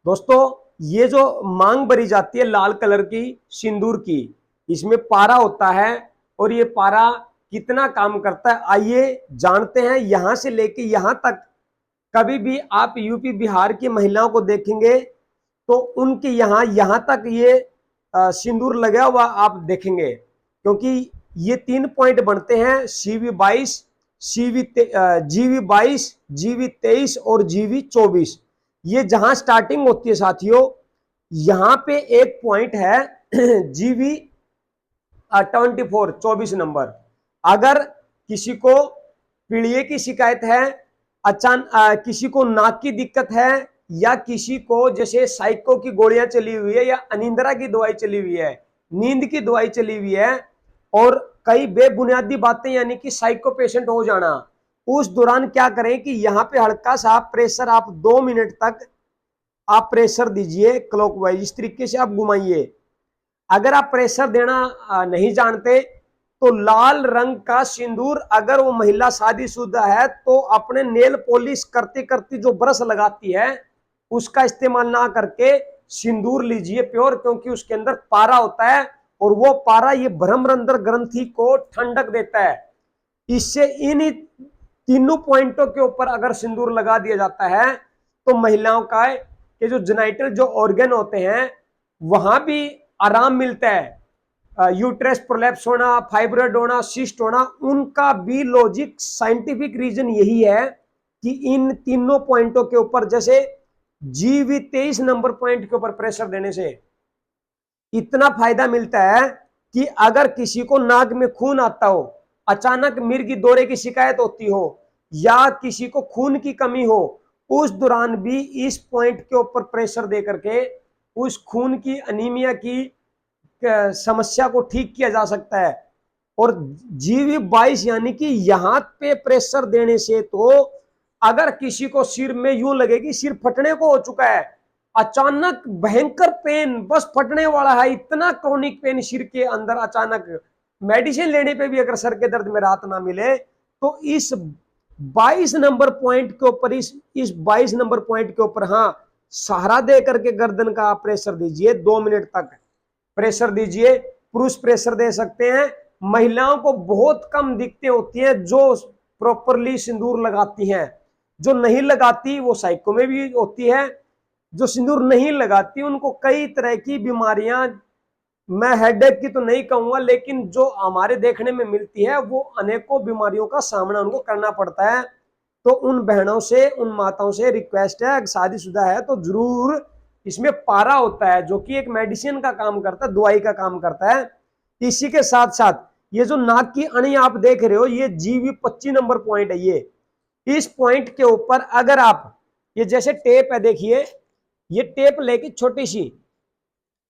दोस्तों ये जो मांग भरी जाती है लाल कलर की सिंदूर की, इसमें पारा होता है और ये पारा कितना काम करता है आइए जानते हैं। यहां से लेके यहां तक कभी भी आप यूपी बिहार की महिलाओं को देखेंगे तो उनके यहां तक ये सिंदूर लगा हुआ आप देखेंगे, क्योंकि ये 3 पॉइंट बनते हैं CV22, GV22, GV23 और GV24। ये जहां स्टार्टिंग होती है साथियों, यहां पे एक पॉइंट है GV24, 24 नंबर। अगर किसी को पीलिए की शिकायत है, अचानक किसी को नाक की दिक्कत है, या किसी को जैसे साइको की गोलियां चली हुई है या अनिंद्रा की दवाई चली हुई है, नींद की दवाई चली हुई है, और कई बेबुनियादी बातें यानी कि साइको पेशेंट हो जाना, उस दौरान क्या करें कि यहां पे हल्का सा प्रेशर आप 2 मिनट तक आप प्रेशर दीजिए क्लॉकवाइज, इस तरीके से आप घुमाइए। अगर आप प्रेशर देना नहीं जानते तो लाल रंग का सिंदूर, अगर वो महिला शादीशुदा है तो अपने नेल पॉलिश करते करते जो ब्रश लगाती है उसका इस्तेमाल ना करके सिंदूर लीजिए प्योर, क्योंकि उसके अंदर पारा होता है और वो पारा ये भ्रमरंध्र ग्रंथि को ठंडक देता है। इससे इन तीनों पॉइंटों के ऊपर अगर सिंदूर लगा दिया जाता है तो महिलाओं का ये जो जेनिटल जो ऑर्गन होते हैं वहां भी आराम मिलता है। यूट्रस प्रोलैप्स होना, फाइब्रॉइड होना, सिस्ट होना, उनका भी लॉजिक साइंटिफिक रीजन यही है कि इन तीनों पॉइंटों के ऊपर, जैसे GV23 नंबर पॉइंट के ऊपर प्रेशर देने से इतना फायदा मिलता है कि अगर किसी को नाक में खून आता हो, अचानक मिर्गी दौरे की शिकायत होती हो, या किसी को खून की कमी हो, उस दौरान भी इस पॉइंट के ऊपर प्रेशर दे करके उस खून की अनीमिया की समस्या को ठीक किया जा सकता है। और GV22 यानी कि यहां पे प्रेशर देने से तो अगर किसी को सिर में यूं लगे कि सिर फटने को हो चुका है, अचानक भयंकर पेन, बस फटने वाला है, इतना क्रोनिक पेन सिर के अंदर, अचानक मेडिसिन लेने पे भी अगर सर के दर्द में राहत ना मिले, तो इस 22 नंबर पॉइंट के ऊपर, इस 22 नंबर पॉइंट के ऊपर हाँ सहारा दे करके गर्दन का आप प्रेशर दीजिए, 2 मिनट तक प्रेशर दीजिए। पुरुष प्रेशर दे सकते हैं, महिलाओं को बहुत कम दिक्कतें होती हैं जो प्रॉपरली सिंदूर लगाती हैं। जो नहीं लगाती वो साइको में भी होती है, जो सिंदूर नहीं लगाती उनको कई तरह की बीमारियां, मैं हेडेक की तो नहीं कहूंगा, लेकिन जो हमारे देखने में मिलती है वो अनेकों बीमारियों का सामना उनको करना पड़ता है। तो उन बहनों से, उन माताओं से रिक्वेस्ट है, शादीशुदा है तो जरूर, इसमें पारा होता है जो कि एक मेडिसिन का काम करता है, दवाई का काम करता है। इसी के साथ साथ ये जो नाक की अणी आप देख रहे हो, ये GV25 नंबर पॉइंट है। ये इस पॉइंट के ऊपर अगर आप, ये जैसे टेप है, देखिए ये टेप लेके छोटी सी,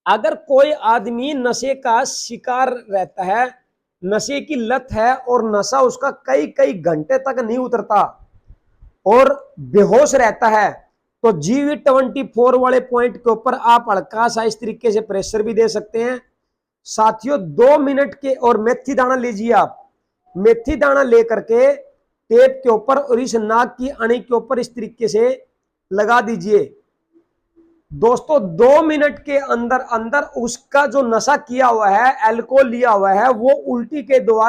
अगर कोई आदमी नशे का शिकार रहता है, नशे की लत है और नशा उसका कई कई घंटे तक नहीं उतरता और बेहोश रहता है, तो GV24 वाले पॉइंट के ऊपर आप हल्का सा इस तरीके से प्रेशर भी दे सकते हैं साथियों। 2 मिनट के, और मेथी दाना लीजिए आप, मेथी दाना लेकर के टेप के ऊपर और इस नाक की अणी के ऊपर इस तरीके से लगा दीजिए। दोस्तों 2 मिनट के अंदर अंदर उसका जो नशा किया हुआ है, अल्कोहल लिया हुआ है, वो उल्टी के द्वारा